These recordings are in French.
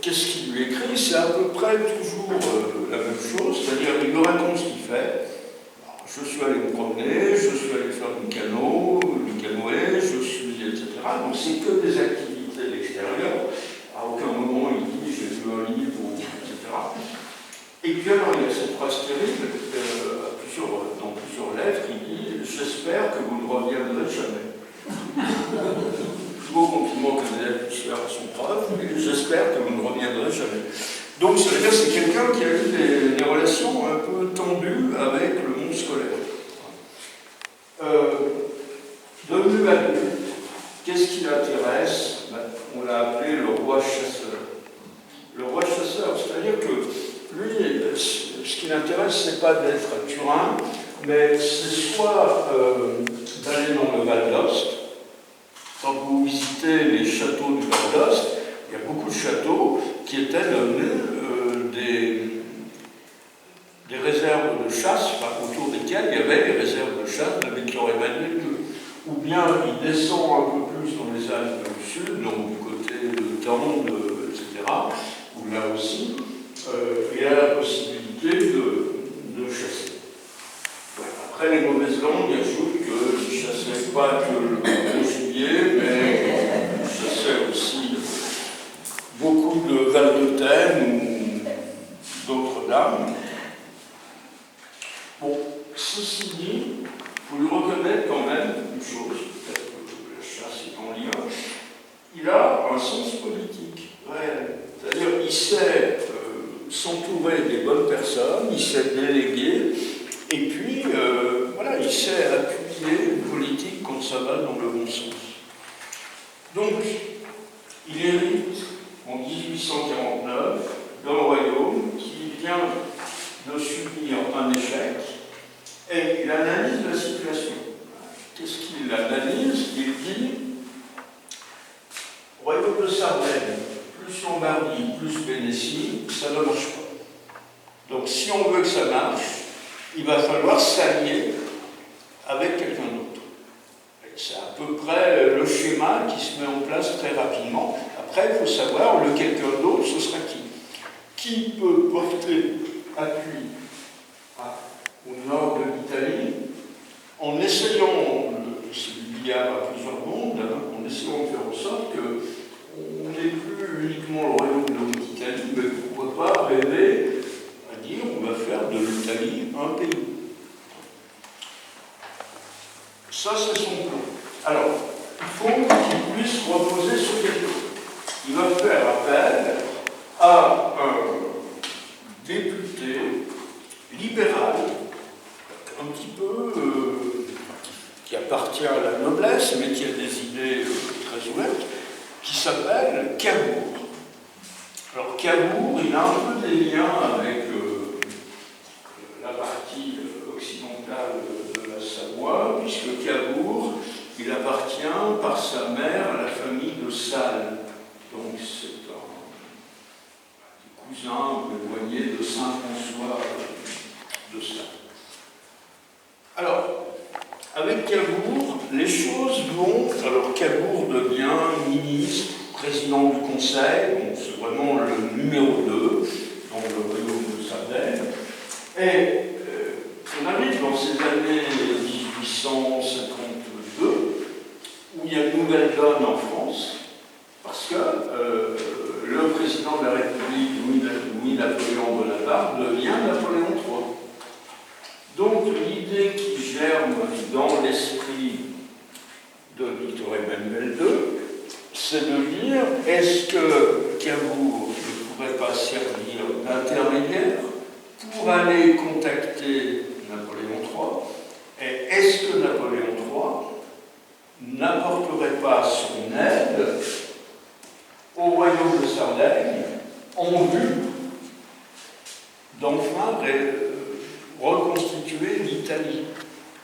qu'est-ce qu'il lui écrit? C'est à peu près toujours la même chose, c'est-à-dire il lui raconte ce qu'il fait. Alors, je suis allé me promener, je suis allé faire du canoë, je suis, etc. Donc c'est que des activités de l'extérieur. À aucun moment il dit j'ai vu un livre, etc. Et puis alors il y a cette phrase terrible, dans plusieurs lettres, il dit j'espère que vous ne reviendrez jamais. Beau compliment que vous avez pu faire à son prof, mais j'espère que vous ne reviendrez jamais. Donc, ça veut dire que c'est quelqu'un qui a eu des relations un peu tendues avec le monde scolaire. Devenu adulte, qu'est-ce qui l'intéresse? On l'a appelé le roi chasseur. Le roi chasseur, c'est-à-dire que lui, ce qui l'intéresse, c'est pas d'être à Turin, mais c'est soit d'aller dans le Val d'Ost. Quand vous visitez les châteaux du Val d'Ost, il y a beaucoup de châteaux qui étaient devenus des réserves de chasse, autour desquelles il y avait les réserves de chasse de Victor Emmanuel II. Ou bien il descend un peu plus dans les Alpes du Sud, donc du côté de Tende, etc., où là aussi, il y a la possibilité de chasser. Après, les mauvaises langues ajoutent qu'ils ne chassaient pas que le gibier, mais ils chassaient aussi beaucoup de Val de Thênes ou d'autres dames. Bon, ceci dit, il faut lui reconnaître quand même une chose, peut-être que la chasse est en lien, il a un sens politique réel. C'est-à-dire qu'il sait s'entourer des bonnes personnes, il sait déléguer, et puis, voilà, il sait appuyer une politique quand ça va dans le bon sens. Donc, il hérite en 1849 d'un royaume qui vient de subir un échec, et il analyse la situation. Qu'est-ce qu'il analyse? Il dit, royaume de Sardaigne, plus Lombardie, plus Vénétie, ça ne marche pas. Donc, si on veut que ça marche, il va falloir s'allier avec quelqu'un d'autre. C'est à peu près le schéma qui se met en place très rapidement. Après, il faut savoir, le quelqu'un d'autre, ce sera qui? Qui peut porter appui au nord de l'Italie en essayant, c'est du billard à plusieurs mondes, en essayant de faire en sorte qu'on n'ait plus uniquement le royaume de l'Italie, mais pourquoi pas rêver à dire on va faire de l'Italie un pays. Ça, c'est son plan. Alors, il faut qu'il puisse reposer sur quelque chose. Il va faire appel à un député libéral, un petit peu qui appartient à la noblesse, mais qui a des idées très ouvertes, qui s'appelle Cavour. Alors Cavour, il a un peu des liens avec la partie occidentale de la Savoie, puisque Cavour, il appartient par sa mère à la famille de Salles. Donc c'est un cousin éloigné de Saint-François de Salles. Alors, avec Cavour, les choses vont. Alors Cavour devient ministre, président du Conseil, donc c'est vraiment le numéro 2 dans le royaume de Sardaigne. Et on arrive dans ces années 1852, où il y a une nouvelle donne en France, parce que le président de la République, Louis-Napoléon Bonaparte, devient Napoléon III. Donc l'idée qui germe dans l'esprit de Victor Emmanuel II, c'est de dire, est-ce que Cavour ne pourrait pas servir d'intermédiaire pour aller contacter Napoléon III, et est-ce que Napoléon III n'apporterait pas son aide au royaume de Sardaigne en vue d'enfin reconstituer l'Italie.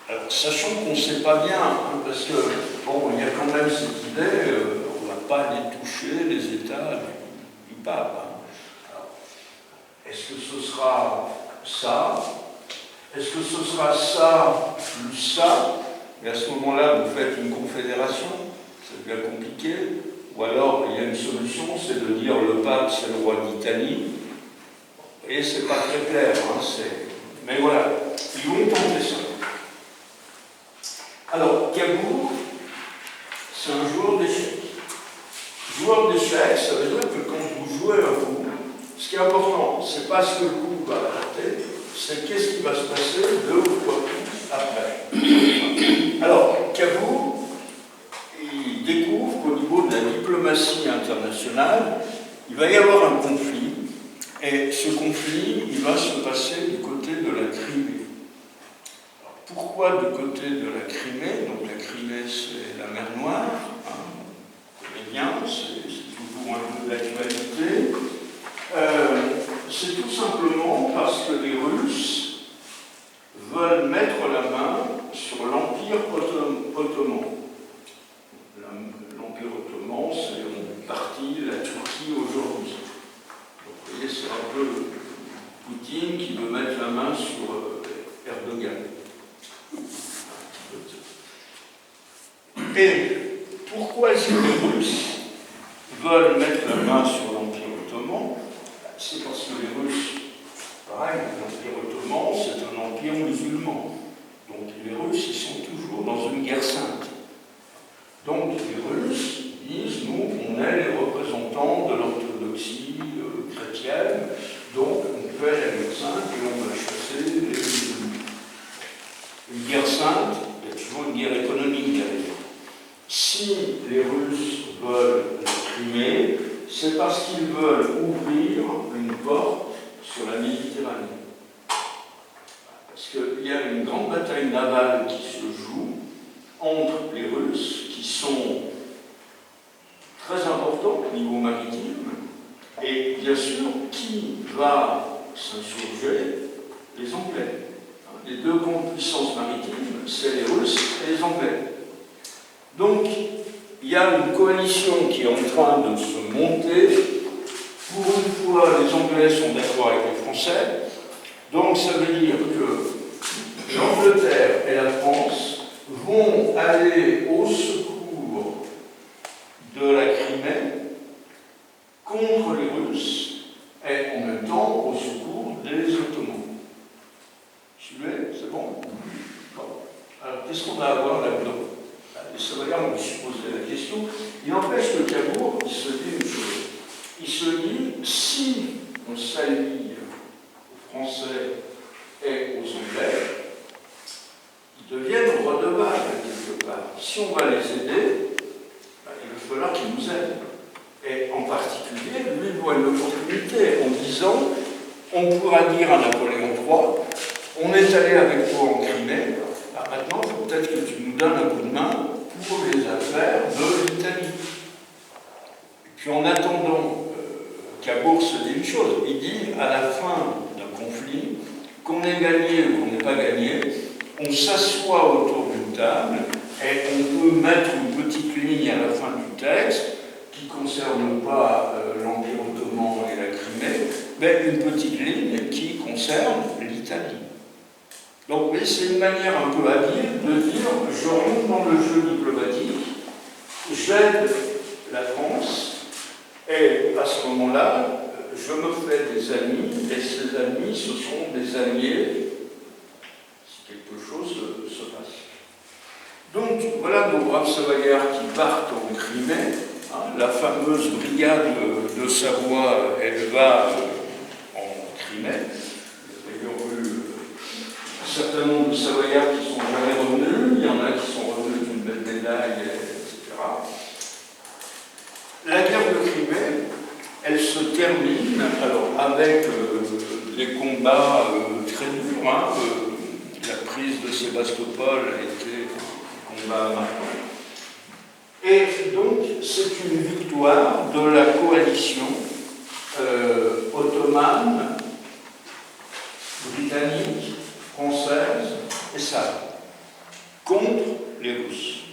Alors, sachant qu'on ne sait pas bien, parce que, bon, il y a quand même cette idée, on ne va pas aller toucher les États du pape. Alors, est-ce que ce sera ça? Est-ce que ce sera ça plus ça? Et à ce moment-là, vous faites une confédération, ça devient compliqué. Ou alors, il y a une solution, c'est de dire le pape, c'est le roi d'Italie. Et c'est pas très clair, hein, mais voilà, ils vont tenter ça. Alors, Cabourg, c'est un joueur d'échecs. Joueur d'échecs, ça veut dire que quand vous jouez un coup, ce qui est important, c'est pas ce que le coup va apporter, c'est qu'est-ce qui va se passer 2 ou 3 coups après. Alors, Cabourg, il découvre qu'au niveau de la diplomatie internationale, il va y avoir un conflit, et ce conflit, il va se passer du côté de la Crimée. Alors, pourquoi du côté de la Crimée? Donc la Crimée, c'est la mer Noire, hein, on connaît bien, c'est toujours un peu d'actualité. C'est tout simplement parce que les Russes veulent mettre la main sur l'Empire ottoman. L'Empire ottoman, c'est en partie la Turquie aujourd'hui. Donc vous voyez, c'est un peu Poutine qui veut mettre la main sur Erdogan. Et pourquoi est-ce que les Russes veulent mettre la main sur l'Empire ottoman? C'est parce que les Russes, pareil, l'Empire ottoman, c'est un empire musulman. Donc les Russes, ils sont toujours dans une guerre sainte. Donc les Russes disent, nous, on est les représentants de l'orthodoxie chrétienne, donc on fait la guerre sainte et on va chasser les musulmans. Une guerre sainte, il y a toujours une guerre économique derrière. Si les Russes veulent la Crimée, c'est parce qu'ils veulent ouvrir une porte sur la Méditerranée. Parce qu'il y a une grande bataille navale qui se joue entre les Russes, qui sont très importants au niveau maritime, et bien sûr, qui va s'insurger? Les Anglais. Les 2 grandes puissances maritimes, c'est les Russes et les Anglais. Donc, il y a une coalition qui est en train de se monter. Pour une fois, les Anglais sont d'accord avec les Français. Donc, ça veut dire que l'Angleterre et la France vont aller au secours de la Crimée contre les Russes et en même temps au secours des Ottomans. Suivez, c'est bon? Bon. Alors, qu'est-ce qu'on va avoir là-dedans? Les Savoyards vont se poser la question. Il empêche que Cabourg, il se dit une chose. Il se dit, si on s'allie aux Français et aux Anglais, ils deviennent redevables quelque part. Si on va les aider, il va falloir qu'ils nous aident. Et en particulier, lui voit une opportunité en disant, on pourra dire à Napoléon III, on est allé avec toi en Crimée, maintenant il faut peut-être que tu nous donnes un coup de main pour les affaires de l'Italie. Et puis en attendant, Cabourg se dit une chose, il dit à la fin d'un conflit, qu'on ait gagné ou qu'on n'ait pas gagné, on s'assoit autour d'une table et on peut mettre une petite ligne à la fin du texte qui ne concerne pas l'Empire ottoman et la Crimée, mais une petite ligne qui concerne l'Italie. Donc, c'est une manière un peu habile de dire je rentre dans le jeu diplomatique, j'aide la France, et à ce moment-là, je me fais des amis, et ces amis, ce sont des alliés si quelque chose se passe. Donc, voilà nos braves Savoyards qui partent en Crimée. Hein, la fameuse brigade de Savoie, elle va en Crimée. Il y a eu un certain nombre de Savoyards qui sont jamais revenus, il y en a qui sont revenus avec une belle médaille, etc. La guerre de Crimée, elle se termine alors, avec des combats très durs. Hein, la prise de Sébastopol a été un combat marquant. Et donc, c'est une victoire de la coalition ottomane, britannique, française et sarde contre les Russes.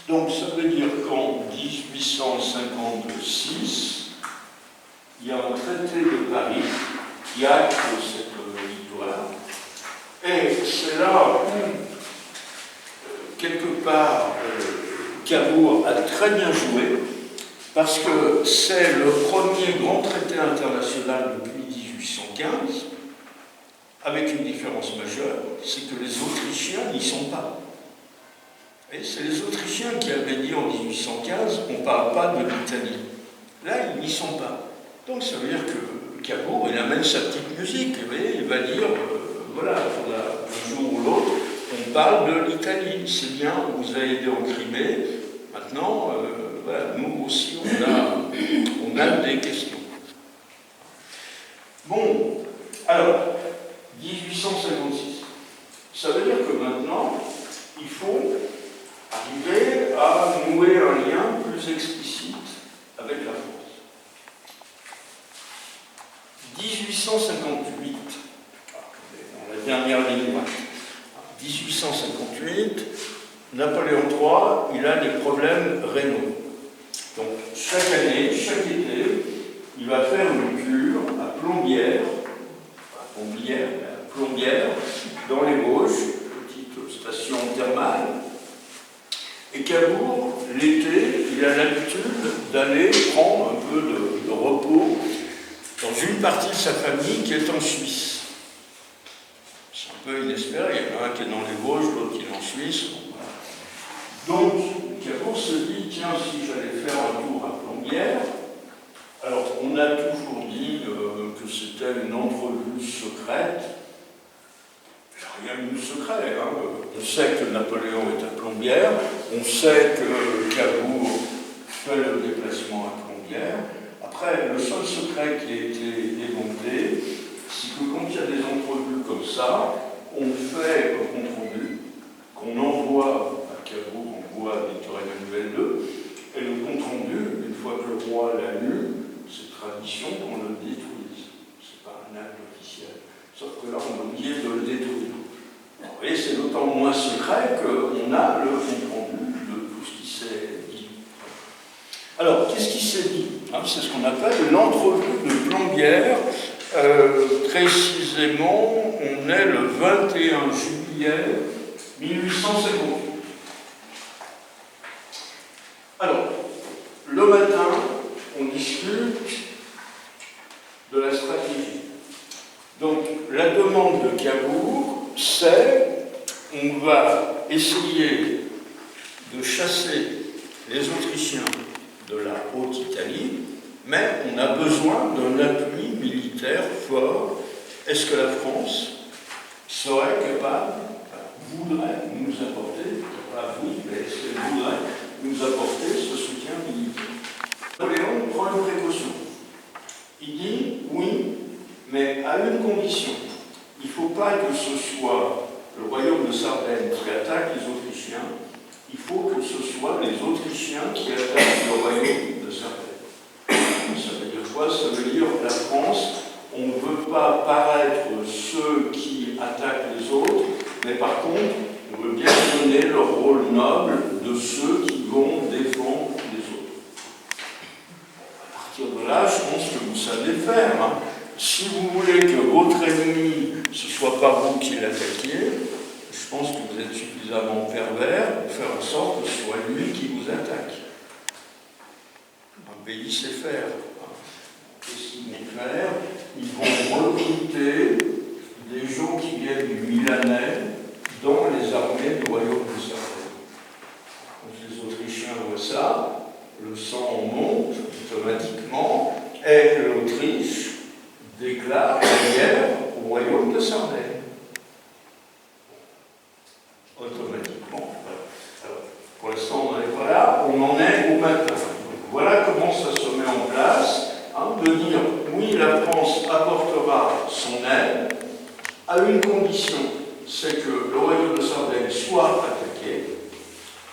Donc, ça veut dire qu'en 1856, il y a un traité de Paris qui acte cette victoire. Et c'est là où, quelque part, Cabourg a très bien joué, parce que c'est le premier grand traité international depuis 1815, avec une différence majeure, c'est que les Autrichiens n'y sont pas. Et c'est les Autrichiens qui avaient dit en 1815 on ne parle pas de l'Italie. Là, ils n'y sont pas. Donc ça veut dire que Cabourg, il amène sa petite musique, vous voyez, il va dire, voilà, un jour ou l'autre, on parle de l'Italie. C'est bien, on vous a aidé en Crimée, maintenant, voilà, nous aussi, on a des questions. Bon, alors, 1856. Ça veut dire que maintenant, il faut arriver à nouer un lien plus explicite avec la France. 1858, dans la dernière ligne droite, 1858, Napoléon III, il a des problèmes rénaux. Donc, chaque année, chaque été, il va faire une cure à Plombières, dans les Vosges, petite station thermale. Et Cabourg, l'été, il a l'habitude d'aller prendre un peu de repos dans une partie de sa famille qui est en Suisse. C'est un peu inespéré, il y en a un qui est dans les Vosges, l'autre qui est en Suisse. Donc, Cabourg se dit, tiens, si j'allais faire un tour à Plombières, alors on a toujours dit que c'était une entrevue secrète. Il n'y a rien eu de secret. Hein. On sait que Napoléon est à Plombières, on sait que Cabourg fait le déplacement à Plombières. Après, le seul secret qui a été évoqué, c'est que quand il y a des entrevues comme ça, on fait un compte rendu, qu'on envoie à Cabourg, on envoie à Victor Emmanuel II, et le compte rendu, une fois que le roi l'a lu, c'est tradition qu'on le détruise. C'est pas un acte officiel. Sauf que là, on a oublié de le détruire. Et c'est d'autant moins secret qu'on a le compte rendu de tout ce qui s'est dit. Alors, qu'est-ce qui s'est dit? C'est ce qu'on appelle l'entrevue de Plombières. Précisément, on est le 21 juillet 1858. Alors, le matin, on discute de la stratégie. Donc, la demande de Cabourg, c'est on va essayer de chasser les Autrichiens de la Haute-Italie, mais on a besoin d'un appui militaire fort. Est-ce que la France serait capable, voudrait nous apporter, pas oui, mais est-ce qu'elle voudrait nous apporter ce soutien militaire? Napoléon prend une précaution. Il dit oui, mais à une condition. Il ne faut pas que ce soit le royaume de Sardaigne qui attaque les Autrichiens, il faut que ce soit les Autrichiens qui attaquent le royaume de Sardaigne. Ça veut dire quoi? Ça veut dire la France, on ne veut pas paraître ceux qui attaquent les autres, mais par contre, on veut bien donner le rôle noble de ceux qui vont défendre les autres. À partir de là, je pense que vous savez faire. Hein. Si vous voulez que votre ennemi, ce ne soit pas vous qui l'attaquiez, je pense que vous êtes suffisamment pervers pour faire en sorte que ce soit lui qui vous attaque. Un pays sait faire. Qu'est-ce qu'ils vont faire? Ils vont recruter des gens qui viennent du Milanais dans les armées du royaume de Sardaigne. Quand les Autrichiens voient ça, le sang monte automatiquement et l'Autriche déclare la guerre au royaume de Sardaigne. Automatiquement. Alors, pour l'instant, on n'en est pas là, on en est au matin. Donc, voilà comment ça se met en place, de dire oui, la France apportera son aide à une condition, c'est que le royaume de Sardaigne soit attaqué.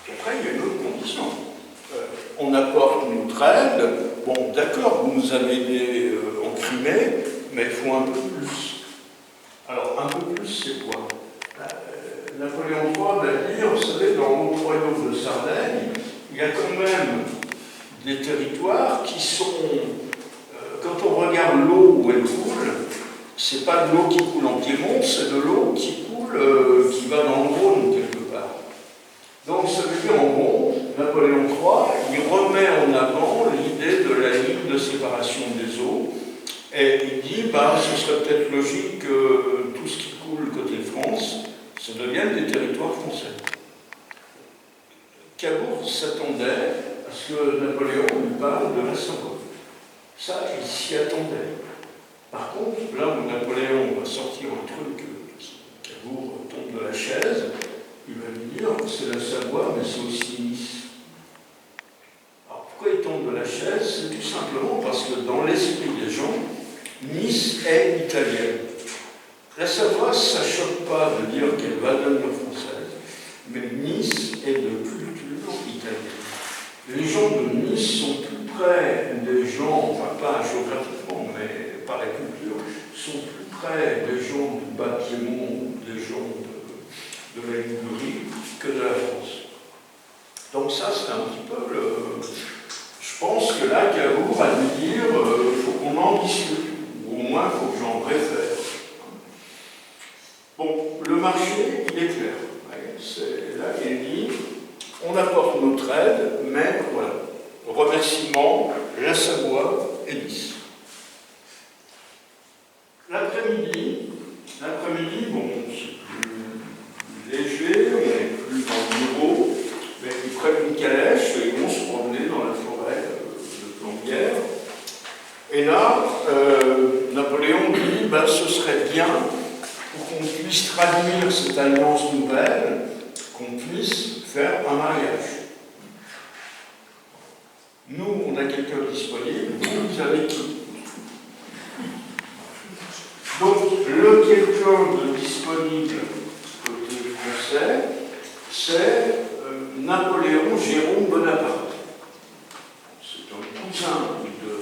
Puis après, il y a une autre condition. On apporte notre aide. Bon, d'accord, vous nous avez aidés en Crimée, mais il faut un peu plus. Alors, un peu plus, c'est quoi? Napoléon III va dire, vous savez, dans mon royaume de Sardaigne, il y a quand même des territoires qui sont, quand on regarde l'eau où elle coule, c'est pas de l'eau qui coule en Piémont, c'est de l'eau qui coule, qui va dans le Rhône quelque part. Donc ça veut dire en gros, Napoléon III, il remet en avant l'idée de la ligne de séparation des eaux, et il dit, ce serait peut-être logique que tout ce qui coule côté France, ça devienne des territoires français. Cabourg s'attendait à ce que Napoléon lui parle de la Savoie. Ça, il s'y attendait. Par contre, là où Napoléon va sortir un truc, Cabourg tombe de la chaise, il va lui dire, c'est la Savoie, mais c'est aussi Nice. Alors pourquoi il tombe de la chaise? C'est tout simplement parce que dans l'esprit des gens, Nice est italienne. La Savoie, ça ne choque pas de dire qu'elle va devenir française, mais Nice est de culture italienne. Les gens de Nice sont plus près des gens, enfin pas géographiquement, mais par la culture, sont plus près des gens du bâtiment, des gens de la Ligurie, que de la France. Donc ça, c'est un petit peu le... Je pense que là, Cabourg a dû dire, il faut qu'on en discute, ou au moins, il faut que j'en préfère. Bon, le marché, il est clair. C'est là qu'il dit, on apporte notre aide, mais voilà, remerciement, la Savoie et Nice. L'après-midi, bon, c'est plus léger, on n'est plus dans le bureau, mais ils prennent une calèche et ils vont se promener dans la forêt de Plombières. Et là, Napoléon dit, ce serait bien, pour qu'on puisse traduire cette alliance nouvelle, qu'on puisse faire un mariage. Nous, on a quelqu'un disponible, vous avez qui? Donc, le quelqu'un de disponible côté français, c'est Napoléon Jérôme Bonaparte. C'est un cousin de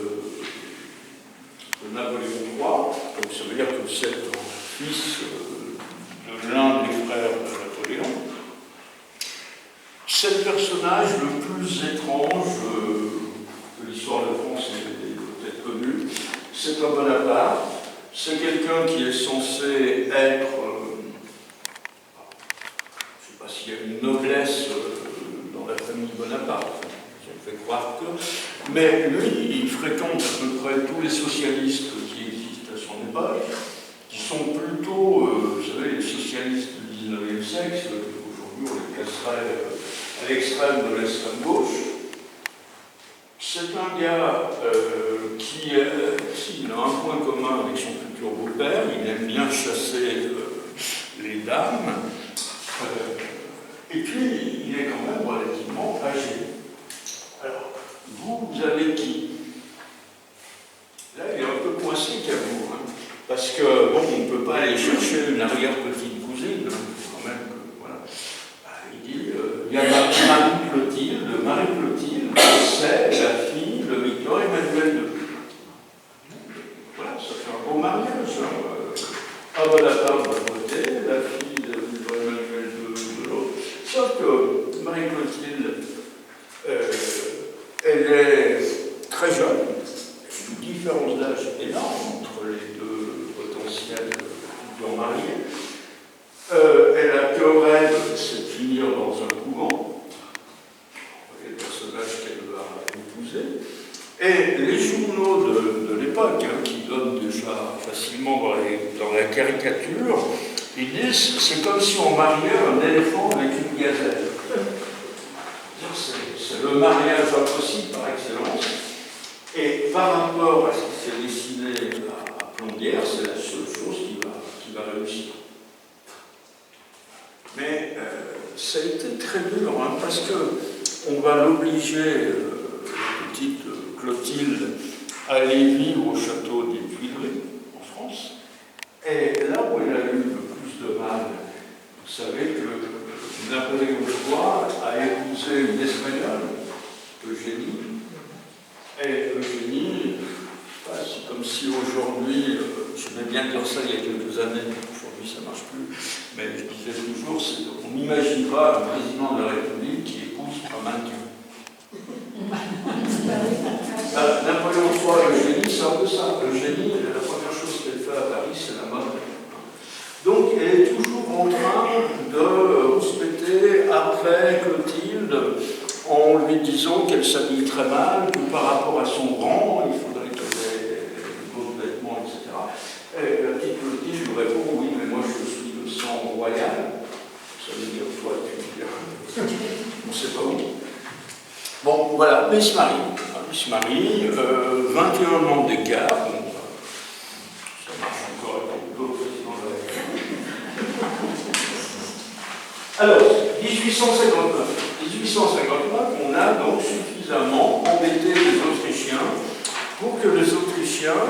Napoléon III, donc ça veut dire que c'est un fils de l'un des frères de Napoléon. C'est le personnage le plus étrange que l'histoire de France ait peut-être connu. C'est un Bonaparte. C'est quelqu'un qui est censé être, je ne sais pas s'il y a une noblesse dans la famille Bonaparte, ça me fait croire que, mais lui, il fréquente à peu près tous les socialistes qui existent à son époque, qui sont plutôt, vous savez, les socialistes du 19e siècle, aujourd'hui on les classerait à l'extrême de l'extrême gauche. C'est un gars qui a un point commun avec son futur beau-père, il aime bien chasser les dames, et puis il est quand même relativement âgé. Alors, vous avez qui? Là, il est un peu coincé Cabourg, parce que, bon, on ne peut pas aller chercher une arrière-petite cousine, quand même, voilà. Il dit, il y a Marie-Clotilde, c'est la fille de Victor Emmanuel II. Voilà, ça fait un beau mariage. À Bonaparte d'un côté, la fille de Victor Emmanuel II de l'autre. Sauf que Marie-Clotilde, elle est très jeune, une différence d'âge énorme entre les deux potentiels futurs mariés. Elle a que rêve, c'est de finir dans un couvent. Les personnages qu'elle va épouser. Et les journaux de l'époque, qui donnent déjà facilement dans la caricature, ils disent c'est comme si on mariait un éléphant avec une gazelle. C'est le mariage impossible par excellence. Et par rapport à ce qui s'est dessiné à Plombières, c'est la seule chose qui va réussir. Mais ça a été très dur, parce qu'on va l'obliger, petite Clotilde, à aller vivre au château des Tuileries, en France. Et là où elle a eu le plus de mal, vous savez que Napoléon III a épousé une Espagnole, Eugénie. Et Eugénie, c'est comme si aujourd'hui, j'aimais bien dire ça il y a quelques années, aujourd'hui ça ne marche plus, mais je disais toujours, on n'imagine pas un président de la République qui épouse un mannequin. Napoléon III et Eugénie, c'est un peu ça. Eugénie, la première chose qu'elle fait à Paris, c'est la mode. Donc elle est toujours en train de rouspéter après Clotilde en lui disant qu'elle s'habille très mal, que par rapport à son rang, il faudrait qu'elle ait d'autres vêtements, etc. Et la petite Clotilde lui répond, oui, mais moi je suis de sang royal. Ça veut dire, toi, tu on ne sait pas où. Bon, voilà, mais il se marie. Il se marie, 21 ans d'écart. Bon, ça marche encore avec d'autres présidents de la République. Alors, 1859, on a donc suffisamment embêté les Autrichiens pour que les Autrichiens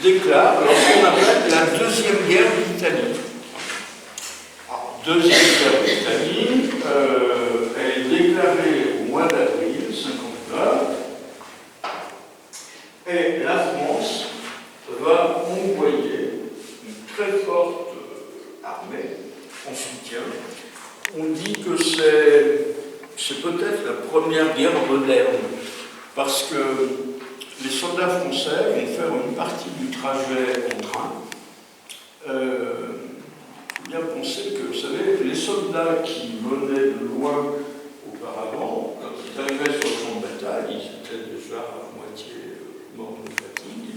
déclarent ce qu'on appelle la Deuxième Guerre d'Italie. Deuxième guerre d'Italie, elle est déclarée au mois d'avril 1959, et la France va envoyer une très forte armée en soutien. On dit que c'est peut-être la première guerre moderne, parce que les soldats français vont faire une partie du trajet en train. Bien penser que, vous savez, les soldats qui venaient de loin auparavant, quand ils arrivaient sur le champ de bataille, ils étaient déjà à moitié morts de fatigue.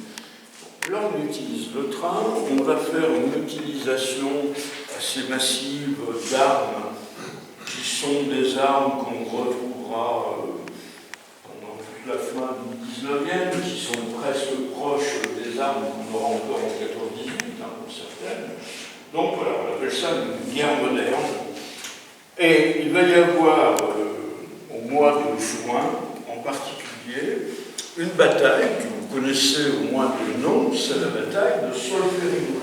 Là, on utilise le train, on va faire une utilisation assez massive d'armes, qui sont des armes qu'on retrouvera pendant toute la fin du 19e, qui sont presque proches des armes qu'on aura encore en 14-18, pour certaines. Donc voilà, on appelle ça une guerre moderne. Et il va y avoir, au mois de juin en particulier, une bataille que vous connaissez au moins de nom, c'est la bataille de Solferino.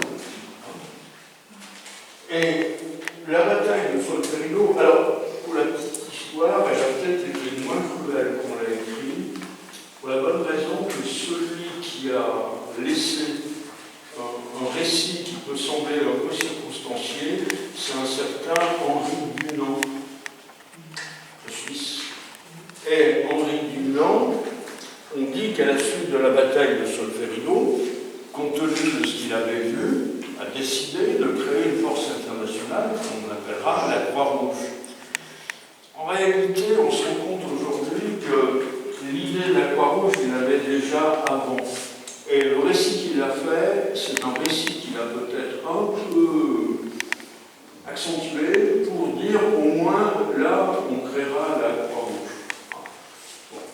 Et la bataille de Solferino, alors pour la petite histoire, elle a peut-être été moins cruelle qu'on l'a écrit, pour la bonne raison que celui qui a laissé un récit qui peut sembler un peu circonstancié, c'est un certain Henri Dunant, de Suisse. Et Henri Dunant, on dit qu'à la suite de la bataille de Solferino, compte tenu de ce qu'il avait vu, a décidé de créer une force internationale qu'on appellera la Croix-Rouge. En réalité, on se rend compte aujourd'hui que l'idée de la Croix-Rouge, il l'avait déjà avant. Et le récit qu'il a fait, c'est un récit qu'il a peut-être un peu accentué pour dire au moins là, on créera la Croix-Rouge. Bon.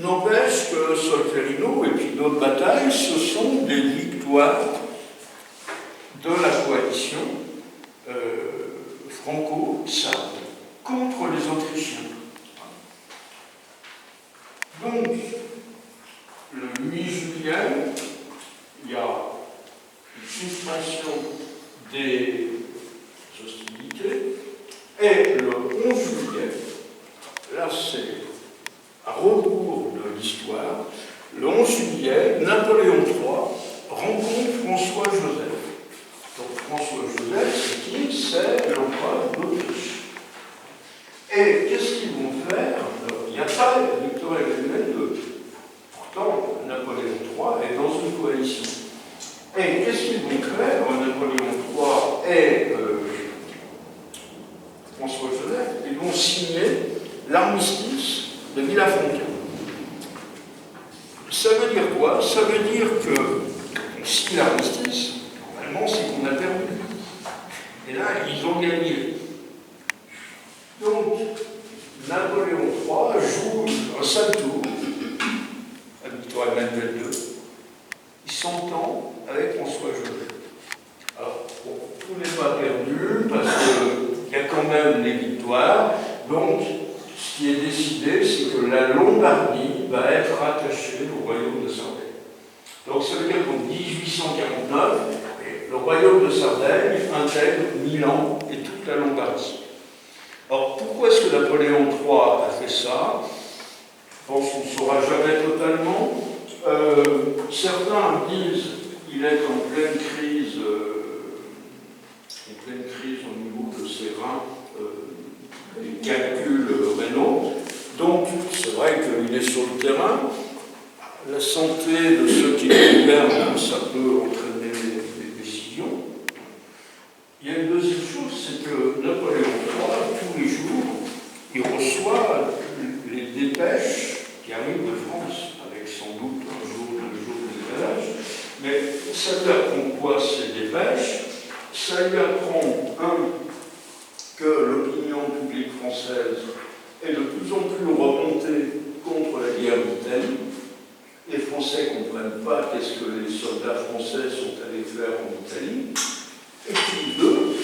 N'empêche que Solferino et puis d'autres batailles, ce sont des victoires de la coalition franco-sarde contre les Autrichiens. Donc, le 8 juillet, il y a une suspension des hostilités, et le 11 juillet, là c'est à rebours de l'histoire, le 11 juillet, Napoléon III rencontre François-Joseph. Donc François-Joseph, c'est qui? C'est l'empereur d'Autriche. Et qu'est-ce qu'ils vont faire? Il n'y a pas Victor Emmanuel II. Pourtant, Napoléon III est dans une coalition. Et qu'est-ce qu'ils vont faire? Napoléon III et François-Joseph, ils vont signer l'armistice de Villafranca. Ça veut dire quoi? Ça veut dire que si l'armistice, normalement, c'est qu'on a perdu. Et là, ils ont gagné. Donc, Napoléon III joue un sale tour à Victor Emmanuel II. Il s'entend avec François-Joseph. Alors, bon, tout n'est pas perdu parce qu'il y a quand même des victoires. Donc, ce qui est décidé, c'est que la Lombardie va être rattachée au royaume de Sardaigne. Donc, ça veut dire qu'en 1849, le royaume de Sardaigne intègre Milan et toute la Lombardie. Alors, pourquoi est-ce que Napoléon III a fait ça? Je pense qu'on ne saura jamais totalement. Certains disent qu'il est en pleine crise au niveau de ses reins, des calculs rénaux. Donc, c'est vrai qu'il est sur le terrain. La santé de ceux qui le gouvernent, ça peut entraîner des décisions. Il y a une deuxième chose, c'est que Napoléon III, tous les jours, il ça lui apprend quoi? C'est des pêches. Ça lui apprend, que l'opinion publique française est de plus en plus remontée contre la guerre d'Italie. Les Français ne comprennent pas qu'est-ce que les soldats français sont allés faire en Italie. Et puis deux,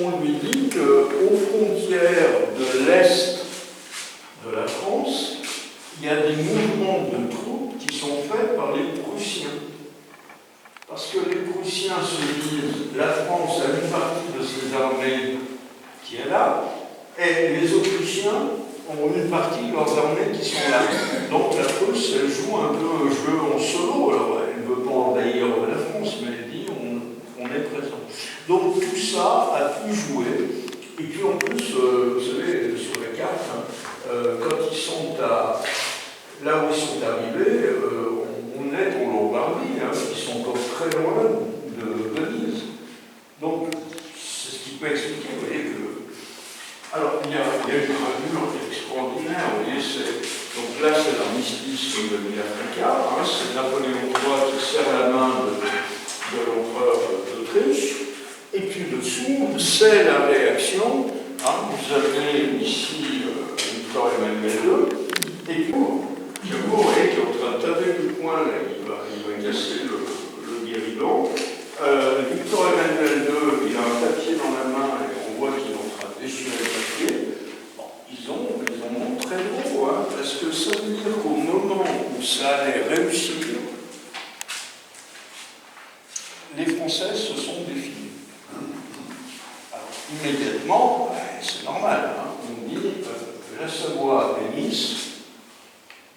on lui dit qu'aux frontières de l'Est de la France, il y a des mouvements de troupes qui sont faits par les Prussiens. Parce que les Prussiens se disent, la France a une partie de ses armées qui est là, et les Autrichiens ont une partie de leurs armées qui sont là. Donc la Prusse, elle joue un peu un jeu en solo. Alors elle ne veut pas envahir la France, mais elle dit on est présent. Donc tout ça a pu jouer. Et puis en plus, vous savez, sur la carte, quand ils sont là où ils sont arrivés, on est en Lombardie, ils sont encore très loin de Venise. Donc c'est ce qui peut expliquer, vous voyez, que. Alors, il y a une gravure extraordinaire, vous voyez, donc là, c'est l'armistice de Villafranca, c'est Napoléon III qui serre la main de l'empereur d'Autriche, et puis dessous, c'est la réaction, vous avez ici Victor Emmanuel II, et puis vous voyez, qui est en train de taper du poing, là, il va casser le guéridon. Victor Emmanuel II, il a un papier dans la main, et on voit qu'il est en train de déchirer le papier. Bon, ils en ont très gros, parce que ça veut dire qu'au moment où ça allait réussir, les Français se sont définis. Alors, immédiatement, c'est normal, on dit la Savoie et Nice,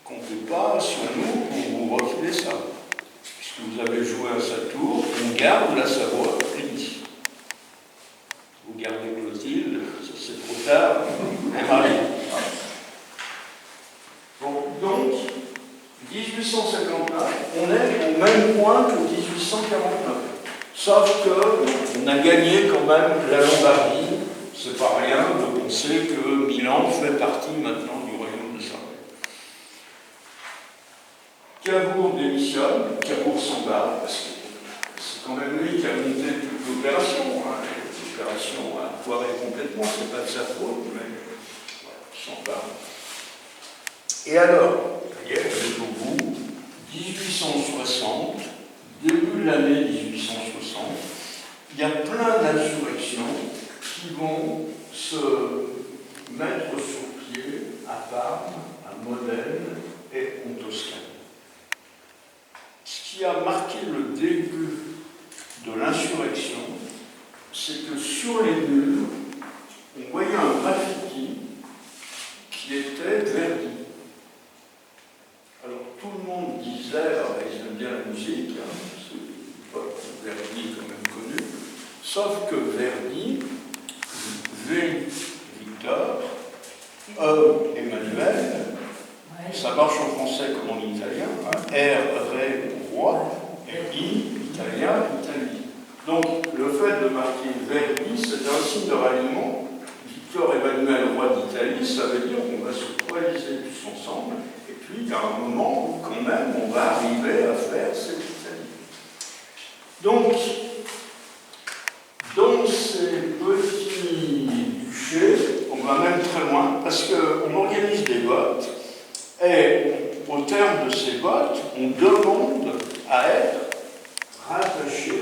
comptez pas sur nous pour vous refiler ça. Puisque vous avez joué à sa tour, on garde la Savoie et Nice. Vous gardez Clotilde, ça c'est trop tard, elle m'arrive. Bon, donc, 1859, on est au même point que 1849. Sauf qu'on a gagné quand même la Lombardie. C'est pas rien de penser que Milan fait partie maintenant du royaume de Savoie. Cavour démissionne, Cavour s'en va, parce que c'est quand même lui qui a monté toute l'opération. L'opération a foiré complètement, c'est pas de sa faute, mais voilà, il s'en va. Et alors, ça y est, vous êtes au bout, 1860, début de l'année 1860, il y a plein d'insurrections qui vont se mettre sur pied à Parme, à Modène et en Toscane. Ce qui a marqué le début de l'insurrection, c'est que sur les murs, on voyait un graffiti qui était Verdi. Alors tout le monde disait, alors ils aiment bien la musique, Verdi est quand même connu, sauf que Verdi, V, Victor, E, Emmanuel, ça marche en français comme en italien, R, Ré, Roi, et I, italien, Italie. Donc le fait de marquer Verdi, c'est un signe de ralliement. Victor Emmanuel, roi d'Italie, ça veut dire qu'on va se coaliser tous ensemble, et puis il y a un moment où quand même on va arriver à faire cette Italie. Donc, dans ces petits duchés, on va même très loin, parce qu'on organise des votes, et au terme de ces votes, on demande à être rattaché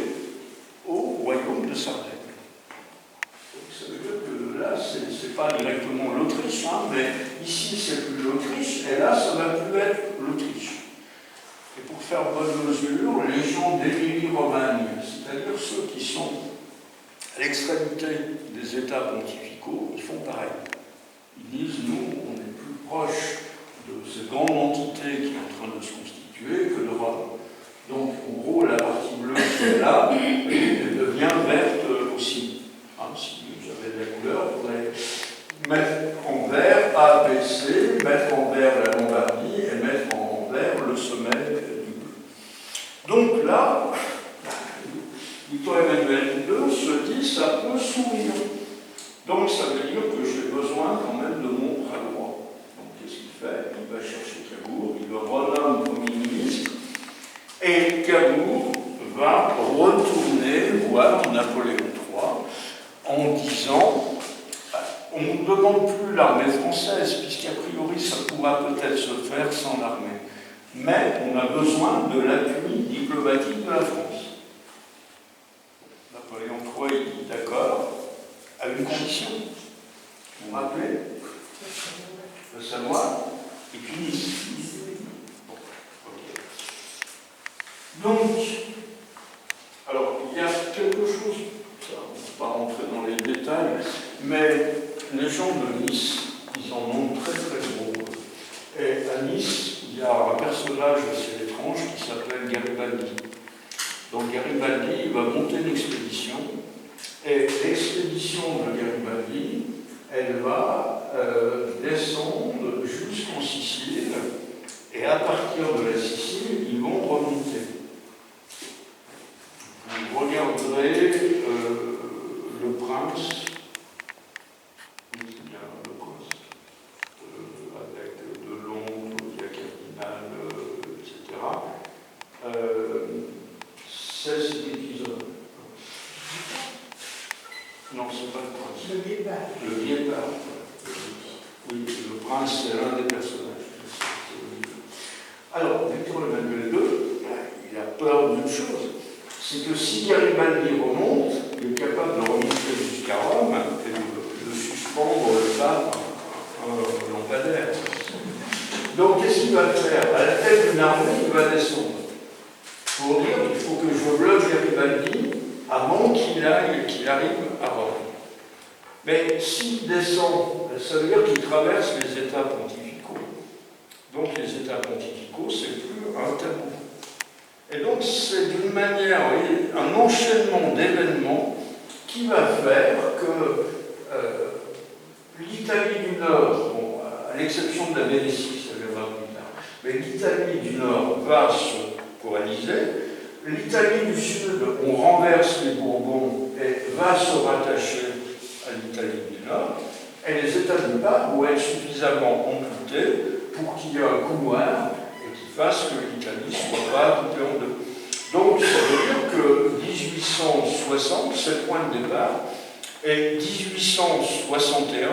au royaume de Sardaigne. Donc ça veut dire que là, c'est pas directement l'Autriche, mais ici c'est plus l'Autriche, et là ça va plus être l'Autriche. Et pour faire bonne mesure, les gens d'Émilie-Romagne, c'est-à-dire ceux qui sont à l'extrémité des États pontificaux, ils font pareil. Ils disent, nous, on est plus proche de cette grande entité qui est en train de se constituer que de Rome. Donc, en gros, la partie bleue qui est là, elle devient verte aussi. Si vous avez de la couleur, vous pourrez mettre en vert A, B, C, mettre en vert la Lombardie et mettre en vert le sommet du bleu. Donc là, Victor Emmanuel II se dit, ça peut sourire. Donc ça veut dire que j'ai besoin quand même de mon bras droit. Donc qu'est-ce qu'il fait? Il va chercher Cavour, il le renomme Premier ministre, et Cavour va voir Napoléon III en disant on ne demande plus l'armée française, puisqu'a priori ça pourra peut-être se faire sans l'armée. Mais on a besoin de l'appui diplomatique de la France. Napoléon III, il dit d'accord, à une condition. Vous vous rappelez? Le Savoie et puis Nice. Bon, okay. Donc, alors, il y a quelque chose, ça, on ne va pas rentrer dans les détails, mais les gens de Nice, ils en ont très très gros. Et à Nice, il y a un personnage assez étrange qui s'appelle Garibaldi. Donc Garibaldi va monter une expédition, et l'expédition de Garibaldi, elle va descendre jusqu'en Sicile, et à partir de la Sicile, ils vont remonter. Vous regarderez le prince, avec de Londres, il y a Cardinal, etc. C'est cet épisode. Non, c'est pas le prince. Le guépard. Le guépard. Oui, le prince, c'est l'un des personnages. Alors, Victor Emmanuel II, il a peur d'une chose, c'est que si Garibaldi remonte, il est capable de remonter jusqu'à Rome et de suspendre le pape un lampadaire. Donc, qu'est-ce qu'il va faire? À la tête d'une armée, il va descendre. Pour dire qu'il faut que je bloque Garibaldi avant qu'il arrive à Rome. Mais s'il descend, ça veut dire qu'il traverse les États pontificaux. Donc les États pontificaux, c'est plus un tabou. Et donc c'est d'une manière, vous voyez, un enchaînement d'événements qui va faire que l'Italie du Nord, bon, à l'exception de la Vénétie, ça viendra plus tard, mais l'Italie du Nord va se coaliser. L'Italie du Sud, on renverse les Bourbons et va se rattacher à l'Italie du Nord. Et les États du Bas vont être suffisamment amputés pour qu'il y ait un coup noir et qui fasse que l'Italie ne soit pas coupée en deux. Donc ça veut dire que 1860, c'est le point de départ, et 1861,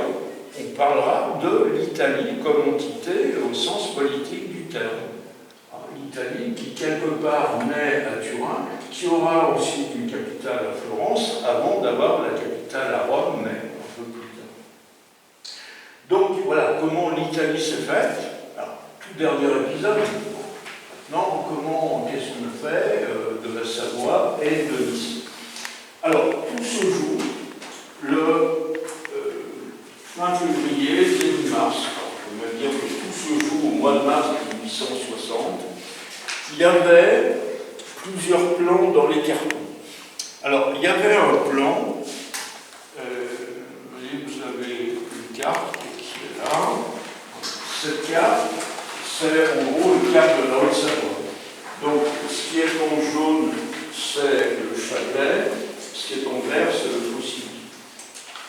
on parlera de l'Italie comme entité au sens politique du terme. L'Italie qui, quelque part, naît à Turin, qui aura ensuite une capitale à Florence, avant d'avoir la capitale à Rome, mais un peu plus tard. Donc, voilà comment l'Italie s'est faite. Alors, tout dernier épisode. Non, qu'est-ce qu'on fait de la Savoie et de Nice. Alors, tout se joue le fin février, début mars. On va dire que tout se joue au mois de mars 1860. Il y avait plusieurs plans dans les cartons. Alors, il y avait un plan, vous avez une carte qui est là. Cette carte, c'est en gros le cap de la Haute-Savoie. Donc, ce qui est en jaune, c'est le Chablais, ce qui est en vert, c'est le Faucigny.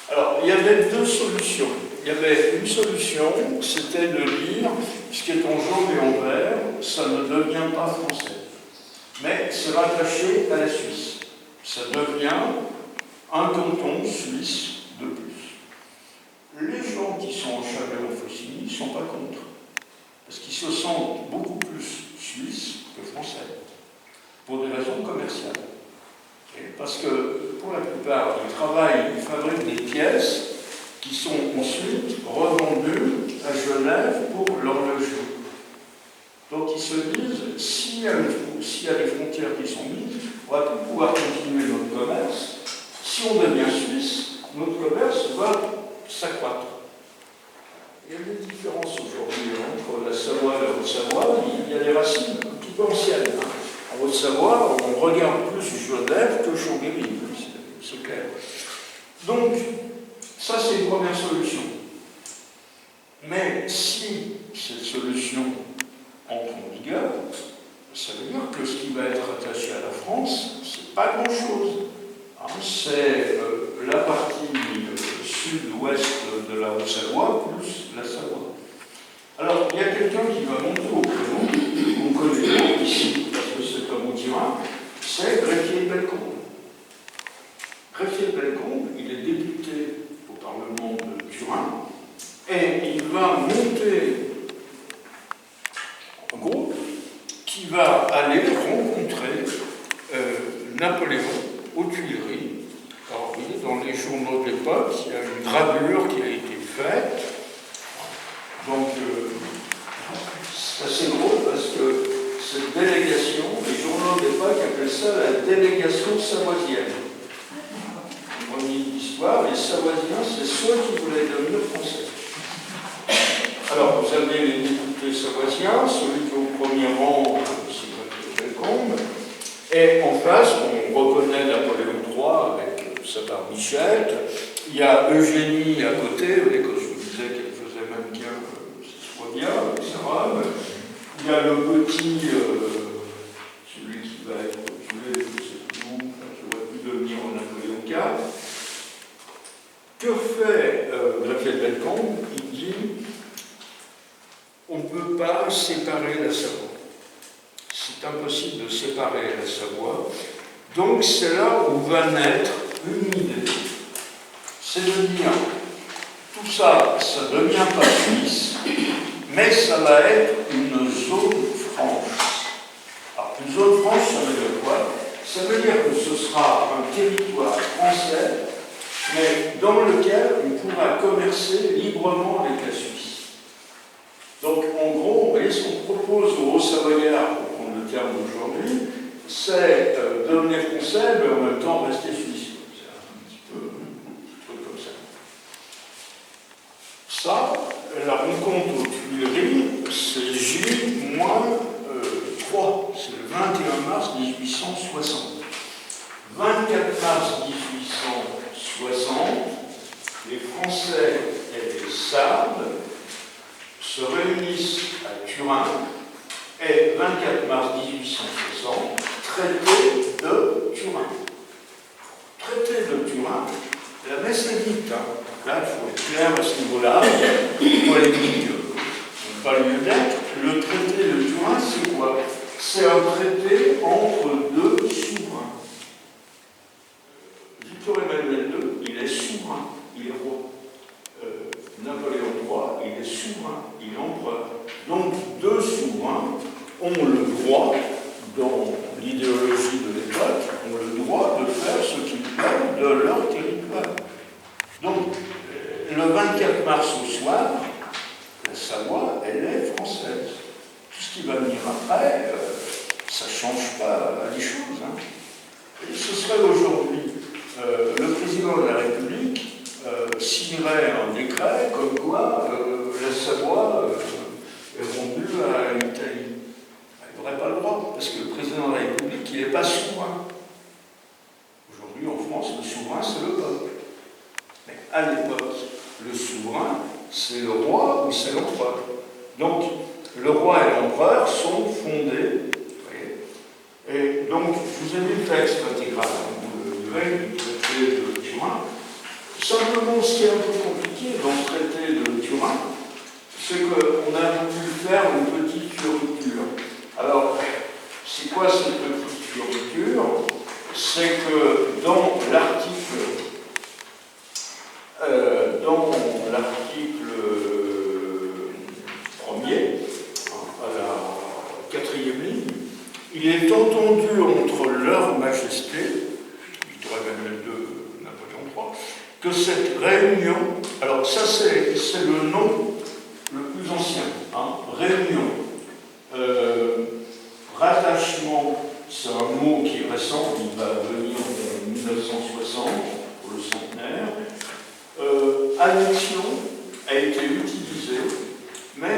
Alors, il y avait deux solutions. Il y avait une solution, c'était de dire ce qui est en jaune et en vert, ça ne devient pas français. Mais c'est rattaché à la Suisse. Ça devient un canton suisse de plus. Les gens qui sont en Chablais ou en Faucigny ne sont pas contre. Parce qu'ils se sentent beaucoup plus suisses que français. Pour des raisons commerciales. Et parce que, pour la plupart, ils fabriquent des pièces qui sont ensuite revendues à Genève pour l'horlogerie. Donc ils se disent, s'il y a des frontières qui sont mises, on va plus pouvoir continuer notre commerce. Si on devient suisse, notre commerce va s'accroître. Il y a des différences aujourd'hui entre la Savoie et la Haute-Savoie. Il y a des racines un petit peu anciennes. En Haute-Savoie, on regarde plus Genève que Chambéry, c'est clair. Donc, ça c'est une première solution. Mais si cette solution entre en vigueur, ça veut dire que ce qui va être attaché à la France, c'est pas grand-chose. C'est la partie sud-ouest de la Haute-Savoie plus la Savoie. Alors, il y a quelqu'un qui va monter au créneau, qu'on connaît ici, parce que c'est un Haut-Rhin, c'est Greffier-Bellecombe. aller rencontrer Napoléon aux Tuileries. Alors, vous voyez, dans les journaux de l'époque, il y a une gravure qui a été faite. Donc, c'est assez drôle parce que cette délégation, les journaux de l'époque appellent ça la délégation savoisienne. On dit l'histoire, les Savoisiens, c'est ceux qui voulaient devenir français. Alors, vous avez les députés savoisiens, celui qui est au premier rang, c'est Bellecombe, et en face, on reconnaît Napoléon III avec sa barbichette. Il y a Eugénie à côté, vous voyez, quand je vous disais qu'elle faisait mannequin, c'est soit bien, avec sa robe. Il y a le petit, celui qui va être tué, je ne sais plus où, je ne vois plus devenir Napoléon IV. Que fait Greffier de Bellecombe? Il dit on ne peut pas séparer la Savoie. C'est impossible de séparer la Savoie. Donc c'est là où va naître une idée. C'est de dire tout ça, ça ne devient pas suisse, mais ça va être une zone franche. Alors une zone franche, ça veut dire quoi? Ça veut dire que ce sera un territoire français, mais dans lequel on pourra commercer librement avec la Suisse. Donc, en gros, vous voyez, ce qu'on propose aux Hauts-Savoyards, pour prendre le terme d'aujourd'hui, c'est devenir français, mais en même temps rester suisse. C'est un petit peu comme ça. Ça, la rencontre aux Tuileries, c'est J-3, c'est le 21 mars 1860. 24 mars 1860, les Français et les Sardes se réunissent à Turin et 24 mars 1860, traité de Turin. Traité de Turin, la messe est dite. Là, il faut être clair à ce niveau-là. Polémique, pas lieu d'être. Le traité de Turin, c'est quoi? C'est un traité entre deux souverains. Victor Emmanuel II, il est souverain, il est roi. Napoléon III, il est souverain, il est empereur. Donc, deux souverains ont le droit, dans l'idéologie de l'époque, ont le droit de faire ce qu'ils veulent de leur territoire. Donc, le 24 mars au soir, la Savoie, elle est française. Tout ce qui va venir après, ça ne change pas les choses. Hein. Et ce serait aujourd'hui, le président de la République signerait un décret comme quoi la Savoie est rendue à l'Italie. Il n'aurait pas le droit, parce que le président de la République, il n'est pas souverain. Aujourd'hui, en France, le souverain, c'est le peuple. Mais à l'époque, le souverain, c'est le roi ou c'est l'empereur. Donc, le roi et l'empereur sont fondés. Et donc, je vous ai mis le texte intégral, vous le verrez, du traité de Turin. Simplement, ce qui est un peu compliqué dans ce traité de Turin, c'est qu'on a voulu faire une petite fioriture. Alors, c'est quoi cette petite fioriture? C'est que dans l'article 1er, à la 4e ligne, il est entendu entre leur majesté, Victor Emmanuel II, Napoléon III, que cette réunion, alors ça c'est le nom le plus ancien, hein, réunion, rattachement, c'est un mot qui est récent, il va venir en 1960 pour le centenaire, annexion a été utilisé, mais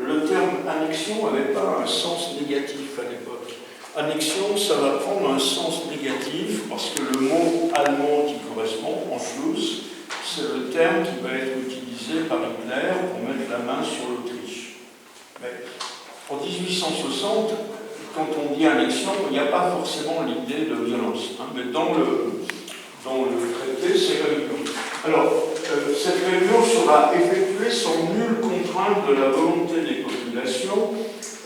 le terme annexion n'avait pas un sens négatif à l'époque. Annexion, ça va prendre un sens négatif parce que le mot allemand qui correspond, Anschluss, c'est le terme qui va être utilisé par Hitler pour mettre la main sur l'Autriche. Mais en 1860, quand on dit annexion, il n'y a pas forcément l'idée de violence. Hein, mais dans le traité, c'est réunion. Alors, cette réunion sera effectuée sans nulle contrainte de la volonté des populations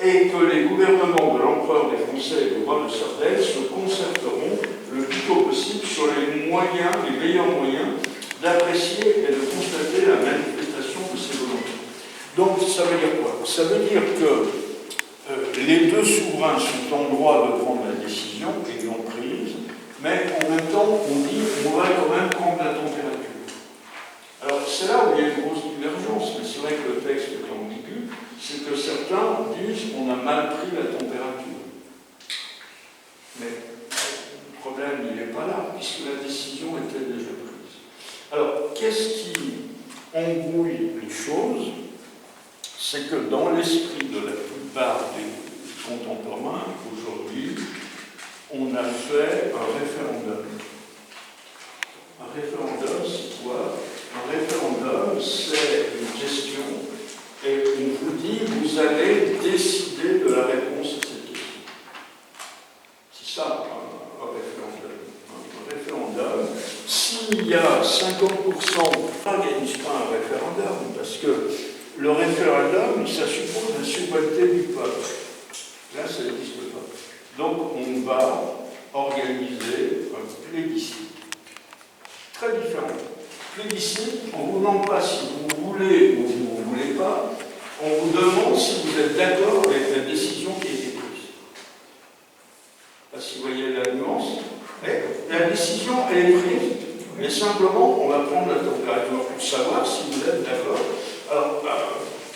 et que les gouvernements de l'empereur des Français et du roi de Sardaigne se concerteront le plus tôt possible sur les meilleurs moyens d'apprécier et de constater la manifestation de ces volontés. Donc, ça veut dire quoi? Ça veut dire que les deux souverains sont en droit de prendre la décision, et l'ont prise, mais en même temps, on dit on va quand même prendre la température. Alors, c'est là où il y a une grosse divergence, mais c'est vrai que le texte est ambigu, c'est que certains disent qu'on a mal pris la température. Mais le problème, il n'est pas là, puisque la décision était déjà prise. Alors, qu'est-ce qui embrouille les choses? C'est que dans l'esprit de la plupart des contemporains, aujourd'hui, on a fait un référendum. Un référendum, c'est quoi? Un référendum, c'est une question, et on vous dit, vous allez décider de la réponse à cette question. C'est ça, un référendum. Un référendum, s'il y a 50%, on n'organise pas un référendum, parce que le référendum, ça suppose la souveraineté du peuple. Là, ça n'existe pas. Donc, on va organiser un plébiscite. Très différent. Plébiscite, on ne vous demande pas si vous voulez ou vous ne voulez pas, on vous demande si vous êtes d'accord avec la décision qui a été prise. Je ne sais pas si vous voyez la nuance. La décision, elle est prise. Mais simplement, on va prendre la température pour savoir si vous êtes d'accord. Alors,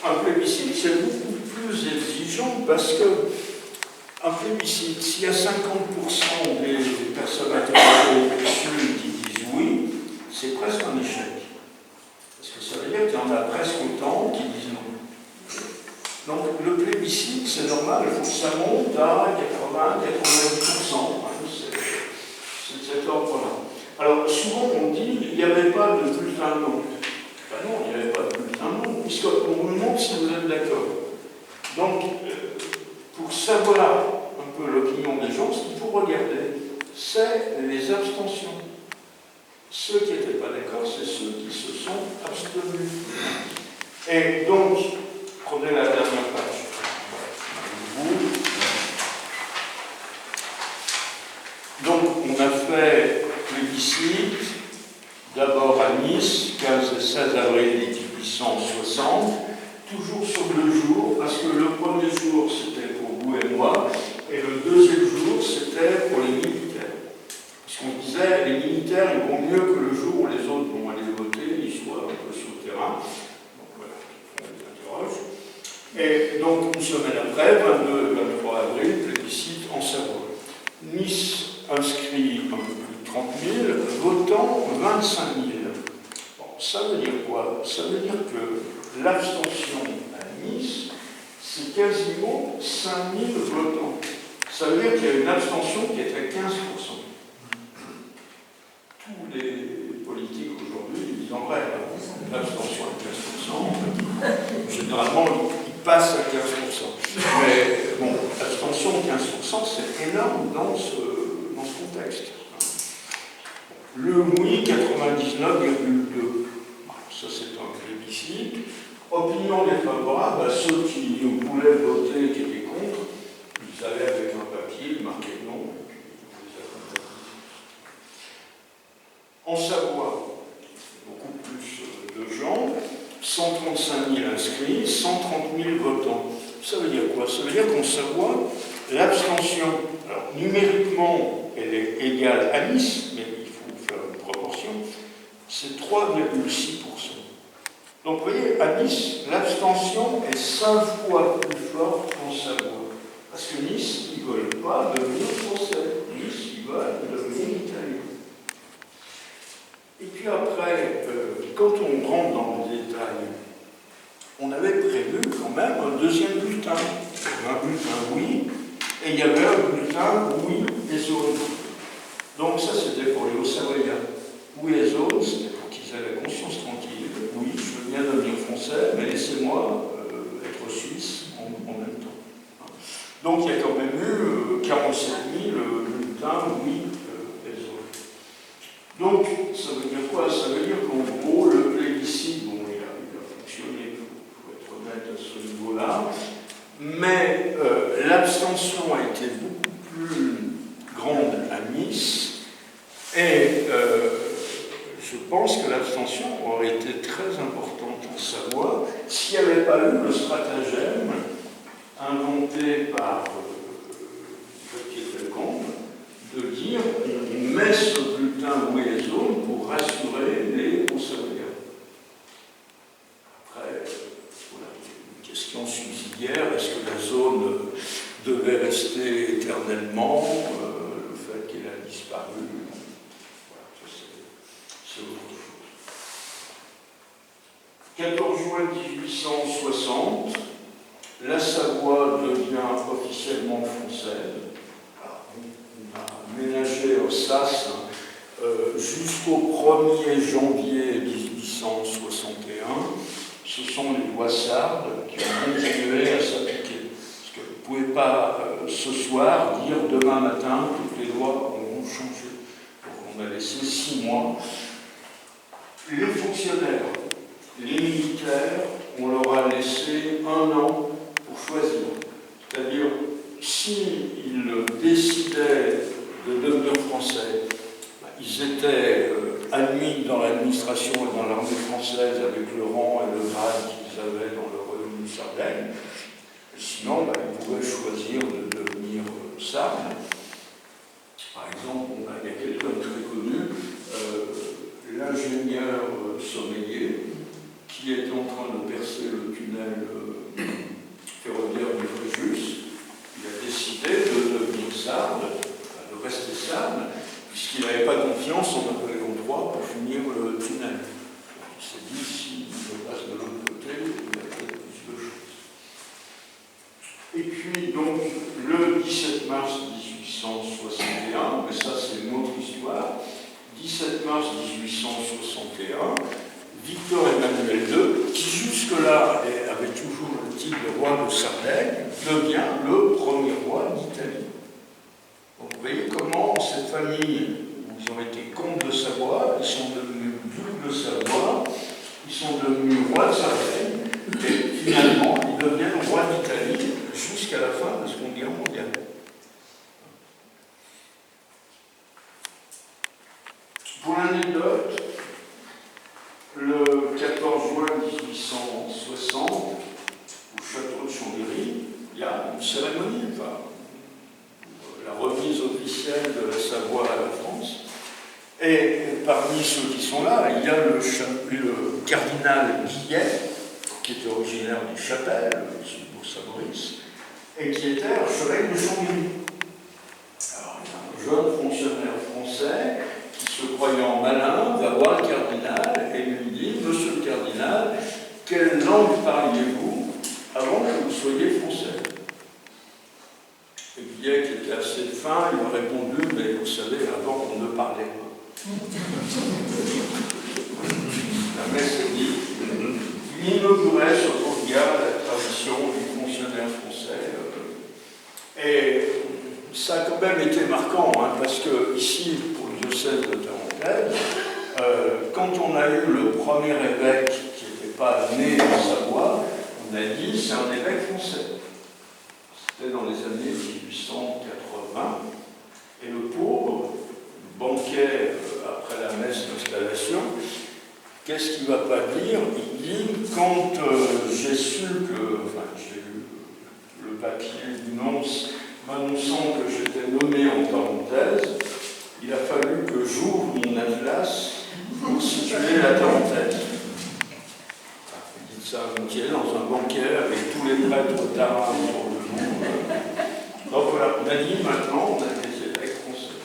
un plébiscite, c'est beaucoup plus exigeant parce que un plébiscite, s'il y a 50% des personnes interrogées qui disent oui, c'est presque un échec. Parce que ça veut dire qu'il y en a presque autant qui disent non. Donc le plébiscite, c'est normal, il faut que ça monte à 80-90%. C'est de cet ordre-là. Alors souvent on dit qu'il n'y avait pas de bulletin non. Ben non, il n'y avait pas de bulletin non, puisqu'on vous demande si vous êtes d'accord. Donc, pour savoir un peu l'opinion des gens, ce qu'il faut regarder, c'est les abstentions. Ceux qui n'étaient pas d'accord, c'est ceux qui se sont abstenus. Et donc, prenez la dernière page. Donc, on a fait plébiscite, d'abord à Nice, 15 et 16 avril 1860, toujours sur 2 jours, parce que le premier jour, c'était pour vous et moi, et le deuxième jour, c'était pour les militaires. Parce qu'on disait, les militaires, ils vont mieux que le jour où les autres vont aller voter, ils soient un peu sur le terrain. Donc voilà, on les interroge. Et donc, une semaine après, 22-23 avril, plébiscite en Savoie. Nice inscrit un peu plus de 30 000, votant 25 000. Bon, ça veut dire quoi? Ça veut dire que l'abstention à Nice, c'est quasiment 5 000 votants. Ça veut dire qu'il y a une abstention qui est à 15%. Tous les politiques aujourd'hui disent en vrai, l'abstention à 15%. Généralement, ils passent à 15%. Mais bon, l'abstention à 15%, c'est énorme dans ce contexte. Le oui, 99,2. Ça, c'est un plébiscite. Opinion défavorable à ceux qui voulaient voter, qui étaient contre. Ils allaient avec un papier, ils marquaient non, et puis ils les accompagnaient. En Savoie, beaucoup plus de gens, 135 000 inscrits, 130 000 votants. Ça veut dire quoi? Ça veut dire qu'en Savoie, l'abstention, alors numériquement, elle est égale à Nice, mais il faut faire une proportion, c'est 3,6%. Donc vous voyez, à Nice, l'abstention est 5 fois plus forte qu'en Savoie. Parce que Nice, ils ne veulent pas devenir français. Nice, ils veulent devenir italiens. Et puis après, quand on rentre dans le détail, on avait prévu quand même un deuxième bulletin. Un bulletin oui, et il y avait un bulletin oui et zone. Donc ça, c'était pour les Hauts-Savoyens. Oui et zone, c'était pour qu'ils aient la conscience tranquille. Oui, je veux bien devenir français, mais laissez-moi être suisse en même temps. Donc il y a quand même eu 47 000 bulletins oui et zone. Donc, ça veut dire quoi? Ça veut dire qu'en gros, le plébiscite, bon, il a fonctionné, pour être honnête à ce niveau-là, mais l'abstention a été beaucoup plus grande à Nice, et je pense que l'abstention aurait été très importante en Savoie s'il n'y avait pas eu le stratagème inventé par Pellecombe, de dire on met ce bulletin mouillé zone pour rassurer les consommateurs. Après, voilà, une question subsidiaire, est-ce que la zone devait rester éternellement, le fait qu'elle a disparu, voilà, c'est autre chose. 14 juin 1860, la Savoie devient officiellement française. On a ménagé Alsace jusqu'au 1er janvier 1861. Ce sont les lois sardes qui ont continué à s'appliquer. Parce que vous ne pouvez pas ce soir dire demain matin toutes les lois vont changer. Donc on a laissé 6 mois. Les fonctionnaires, les militaires, on leur a laissé 1 an pour choisir. C'est-à-dire, s'ils décidaient de devenir français, ils étaient admis dans l'administration et dans l'armée française avec le rang et le grade qu'ils avaient dans le royaume de Sardaigne. Sinon, ils pouvaient choisir de devenir sardes. Par exemple, il y a quelqu'un de très connu, l'ingénieur sommelier, qui était en train de percer le tunnel ferroviaire du Fréjus. Il a décidé de devenir sarde, de rester sarde, puisqu'il n'avait pas confiance en Napoléon III pour finir le tunnel. Il s'est dit, si je passe de l'autre côté, il y a peut-être plus de choses. Et puis, donc, le 17 mars 1861, mais ça c'est une autre histoire, 17 mars 1861, Victor Emmanuel II, qui jusque-là avait toujours le titre de roi de Sardaigne, devient le premier roi d'Italie. Donc vous voyez comment cette famille, ils ont été comtes de Savoie, ils sont devenus ducs de Savoie, ils sont devenus rois de Sardaigne, et finalement ils deviennent rois d'Italie jusqu'à la fin de la Seconde Guerre mondiale. Pour l'anecdote, le 14 juin 1860, au château de Chambéry, il y a une cérémonie, la remise officielle de la Savoie à la France. Et parmi ceux qui sont là, il y a le cardinal Guillet, qui était originaire du Châtel, pour Saint-Maurice, et qui était archevêque de Chambéry. Alors, il y a un jeune fonctionnaire français qui, se croyant malin, va voir le cardinal et lui dit « Monsieur le cardinal, quelle langue parliez-vous avant que vous soyez français ?» Et Guillet, qui était assez fin, il a répondu « Mais vous savez, avant on ne parlait pas. » La messe est dit, il inaugurait ce regard la tradition du fonctionnaire français. Et ça a quand même été marquant, parce que ici, pour le diocèse de Tarentaise, quand on a eu le premier évêque qui n'était pas né en Savoie, on a dit c'est un évêque français. C'était dans les années 1880. Et le pauvre, le banquet, après la messe d'installation, qu'est-ce qu'il ne va pas dire? Il dit, quand j'ai su que, j'ai eu le papier du nonce m'annonçant que j'étais nommé en Tarentaise, il a fallu que j'ouvre mon atlas pour situer la Tarentaise. Il dit ça à Moutier, dans un banquet avec tous les prêtres tarins autour du monde. Donc voilà, on a dit maintenant, on a des évêques français.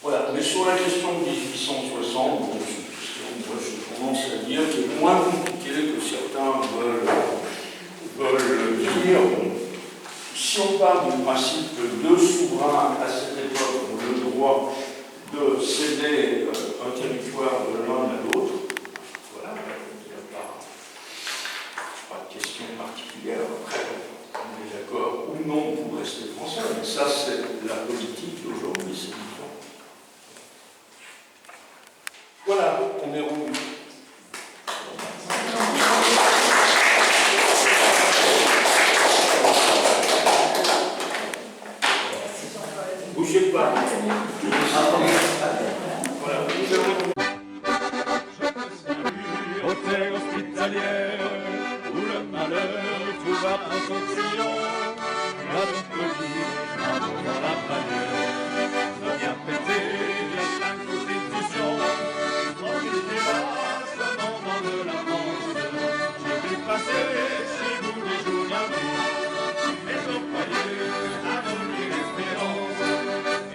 Voilà, mais sur la question de 1860, moi j'ai tendance à dire qu'il est moins compliqué que certains veulent dire. Si on part du principe que 2 souverains à cette époque ont le droit de céder un territoire de l'un à l'autre, voilà, il n'y a pas de question particulière. Après, on est d'accord ou non pour rester français, mais ça c'est la politique d'aujourd'hui.